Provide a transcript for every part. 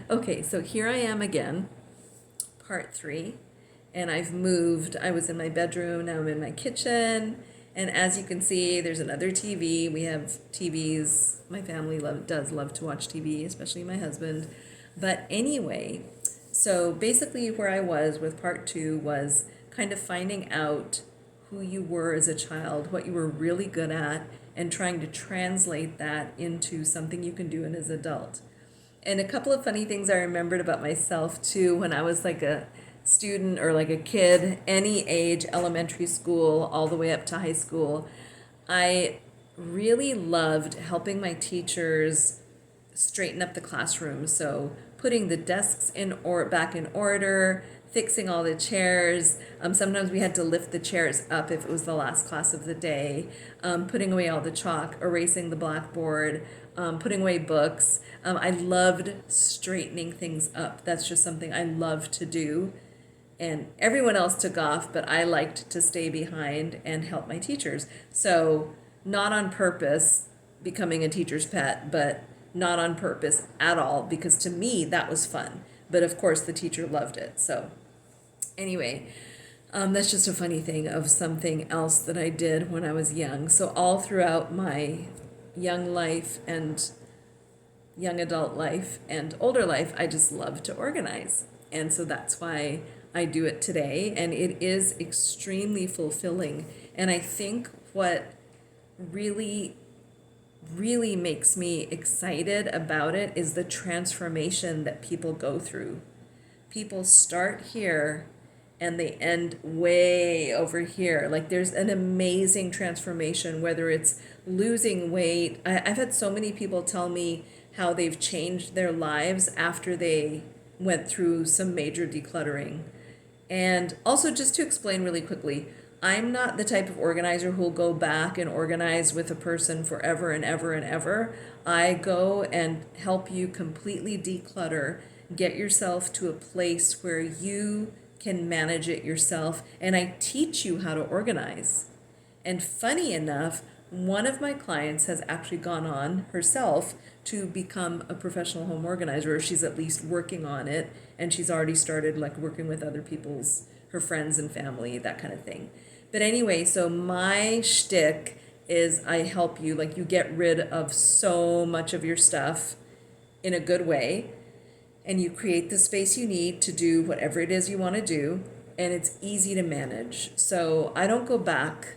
Okay, so here I am again, part three, and I've moved. I was in my bedroom, now I'm in my kitchen, and as you can see, there's another TV. We have TVs. My family does love to watch TV, especially my husband. But anyway, so basically, where I was with part two was kind of finding out who you were as a child, what you were really good at, and trying to translate that into something you can do as an adult. And a couple of funny things I remembered about myself too when I was like a student or like a kid, any age, elementary school, all the way up to high school. I really loved helping my teachers straighten up the classroom. So putting the desks in or back in order, fixing all the chairs. Sometimes we had to lift the chairs up if it was the last class of the day. Putting away all the chalk, erasing the blackboard, putting away books. I loved straightening things up. That's just something I love to do. And everyone else took off, but I liked to stay behind and help my teachers. So, not on purpose becoming a teacher's pet, but not on purpose at all, because to me that was fun. But of course, the teacher loved it. So, anyway, that's just a funny thing of something else that I did when I was young. So, all throughout my young life and young adult life and older life, I just love to organize. And so that's why I do it today. And it is extremely fulfilling. And I think what really, really makes me excited about it is the transformation that people go through. People start here and they end way over here. Like there's an amazing transformation, whether it's losing weight. I've had so many people tell me how they've changed their lives after they went through some major decluttering. And also, just to explain really quickly, I'm not the type of organizer who'll go back and organize with a person forever and ever and ever. I go and help you completely declutter, get yourself to a place where you can manage it yourself, and I teach you how to organize. And funny enough, one of my clients has actually gone on herself to become a professional home organizer, or she's at least working on it, and she's already started like working with other people's, her friends and family, that kind of thing. But anyway, so my shtick is I help you, like you get rid of so much of your stuff in a good way, and you create the space you need to do whatever it is you want to do, and it's easy to manage. So I don't go back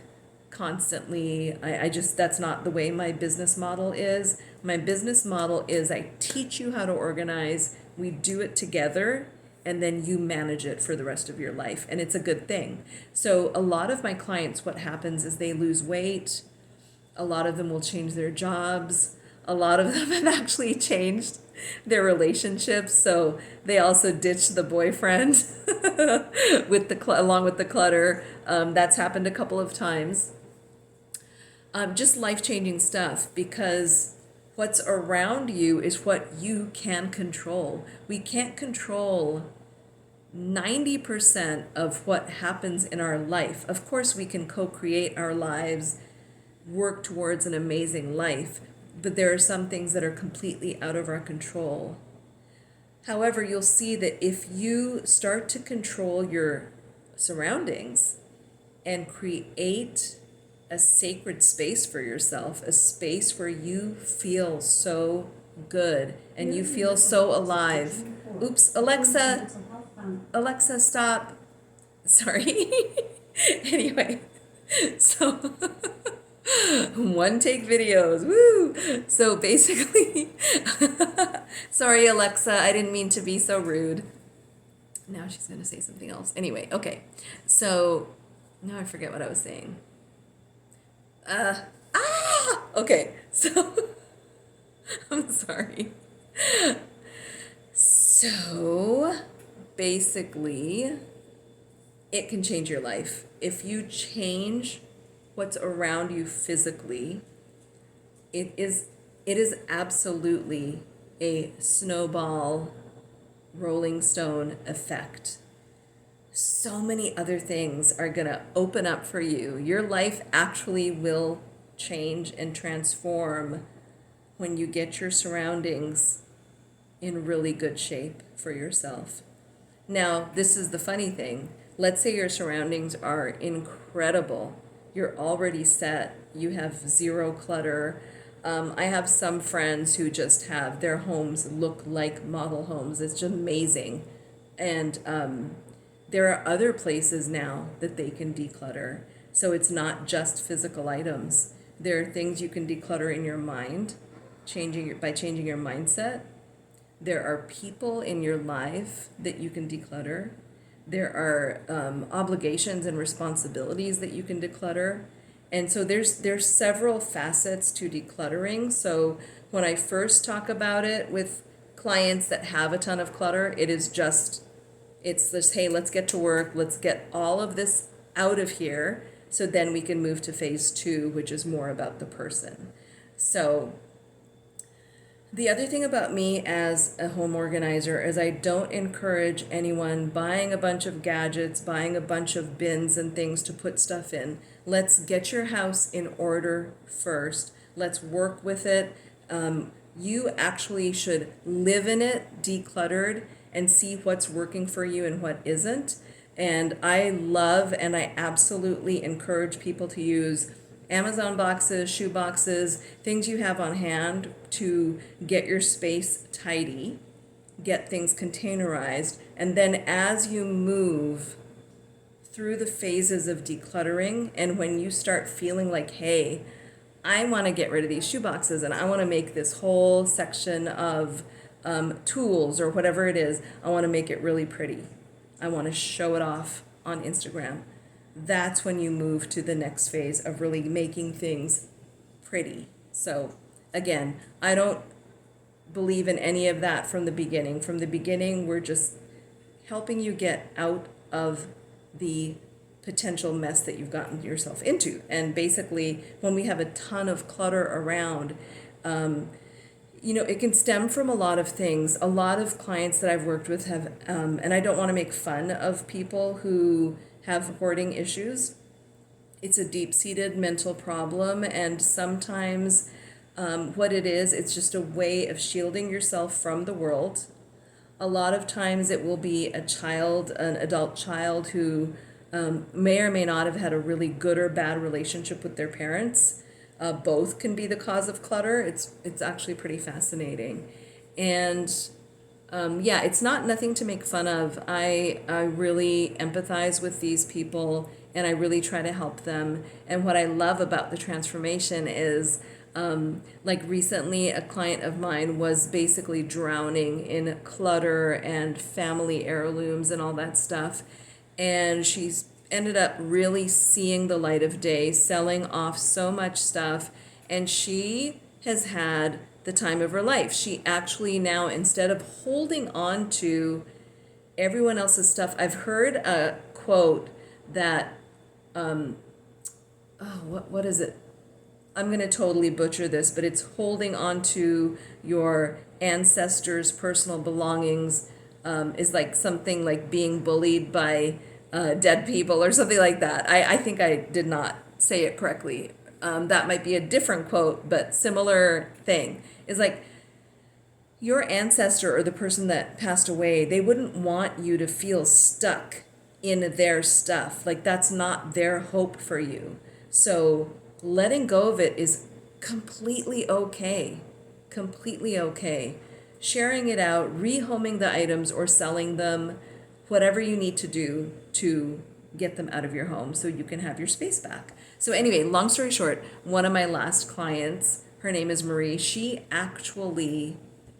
constantly. I just, that's not the way my business model is. My business model is I teach you how to organize, we do it together, and then you manage it for the rest of your life. And it's a good thing. So a lot of my clients, what happens is they lose weight. A lot of them will change their jobs. A lot of them have actually changed their relationships. So they also ditch the boyfriend with along with the clutter. That's happened a couple of times. Just life-changing stuff, because what's around you is what you can control. We can't control 90% of what happens in our life. Of course, we can co-create our lives, work towards an amazing life, but there are some things that are completely out of our control. However, you'll see that if you start to control your surroundings and create a sacred space for yourself, a space where you feel so good and you feel so alive. Oops, Alexa, stop. Sorry. Anyway, so one take videos. Woo! So basically, sorry, Alexa, I didn't mean to be so rude. Now she's going to say something else. Anyway, okay. So now I forget what I was saying. Okay, so I'm sorry. So basically, it can change your life. If you change what's around you physically, it is absolutely a snowball rolling stone effect. So many other things are going to open up for you. Your life actually will change and transform when you get your surroundings in really good shape for yourself. Now, this is the funny thing. Let's say your surroundings are incredible. You're already set. You have zero clutter. I have some friends who just have their homes look like model homes. It's just amazing. And there are other places now that they can declutter. So it's not just physical items. There are things you can declutter in your mind, by changing your mindset. There are people in your life that you can declutter. There are obligations and responsibilities that you can declutter. And so there's several facets to decluttering. So when I first talk about it with clients that have a ton of clutter, it's just, hey, let's get to work. Let's get all of this out of here. So then we can move to phase 2, which is more about the person. So the other thing about me as a home organizer is I don't encourage anyone buying a bunch of gadgets, buying a bunch of bins and things to put stuff in. Let's get your house in order first. Let's work with it. You actually should live in it, decluttered, and see what's working for you and what isn't. And I love and I absolutely encourage people to use Amazon boxes, shoe boxes, things you have on hand to get your space tidy, get things containerized, and then as you move through the phases of decluttering, and when you start feeling like, hey, I want to get rid of these shoe boxes and I want to make this whole section of tools or whatever it is, I want to make it really pretty. I want to show it off on Instagram. That's when you move to the next phase of really making things pretty. So again, I don't believe in any of that from the beginning. From the beginning, we're just helping you get out of the potential mess that you've gotten yourself into. And basically, when we have a ton of clutter around, it can stem from a lot of things. A lot of clients that I've worked with have, and I don't want to make fun of people who have hoarding issues. It's a deep-seated mental problem, and sometimes what it is, it's just a way of shielding yourself from the world. A lot of times it will be an adult child who may or may not have had a really good or bad relationship with their parents. Both can be the cause of clutter. It's actually pretty fascinating. And it's not nothing to make fun of. I really empathize with these people and I really try to help them. And what I love about the transformation is like recently a client of mine was basically drowning in clutter and family heirlooms and all that stuff. And she's ended up really seeing the light of day, selling off so much stuff. And she has had the time of her life. She actually now, instead of holding on to everyone else's stuff, I've heard a quote that, what is it? I'm going to totally butcher this, but it's holding on to your ancestors' personal belongings is like something like being bullied by dead people or something like that. I think I did not say it correctly. That might be a different quote, but similar thing. Is like your ancestor or the person that passed away, they wouldn't want you to feel stuck in their stuff. Like that's not their hope for you. So letting go of it is completely okay. Completely okay. Sharing it out, rehoming the items or selling them, whatever you need to do to get them out of your home so you can have your space back. So anyway, long story short, one of my last clients, her name is Marie, she actually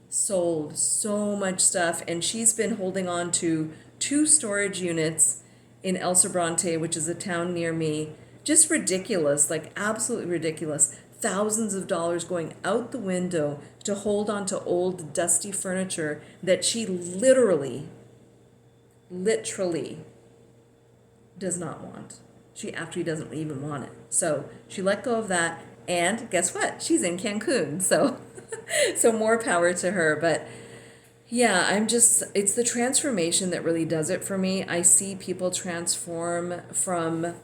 sold so much stuff and she's been holding on to 2 storage units in El Sobrante, which is a town near me. Just ridiculous, like absolutely ridiculous. Thousands of dollars going out the window to hold on to old dusty furniture that she literally does not want. She actually doesn't even want it. So she let go of that, and guess what? She's in Cancun. So so more power to her. But yeah, it's the transformation that really does it for me. I see people transform from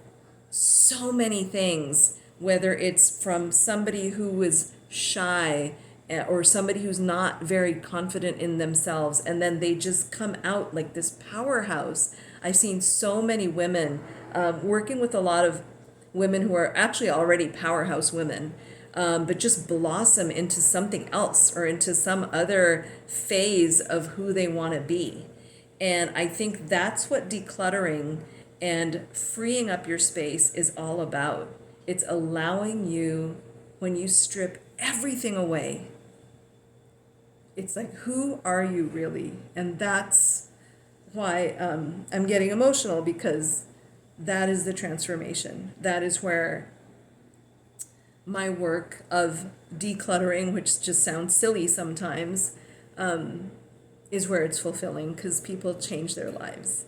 so many things, whether it's from somebody who was shy or somebody who's not very confident in themselves, and then they just come out like this powerhouse. I've seen so many women, working with a lot of women who are actually already powerhouse women, but just blossom into something else or into some other phase of who they want to be. And I think that's what decluttering and freeing up your space is all about. It's allowing you, when you strip everything away, it's like, who are you really? And that's why I'm getting emotional, because that is the transformation. That is where my work of decluttering, which just sounds silly sometimes, is where it's fulfilling, because people change their lives.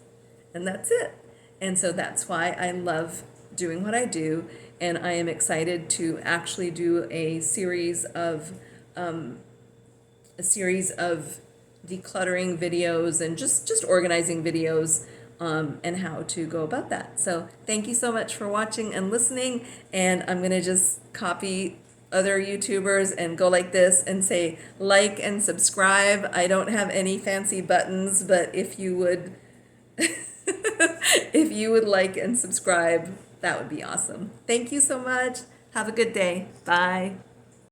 And that's it. And so that's why I love doing what I do. And I am excited to actually do a series of decluttering videos and just organizing videos, and how to go about that. So thank you so much for watching and listening. And I'm going to just copy other YouTubers and go like this and say like and subscribe. I don't have any fancy buttons, but if you would if you would like and subscribe, that would be awesome. Thank you so much. Have a good day. Bye.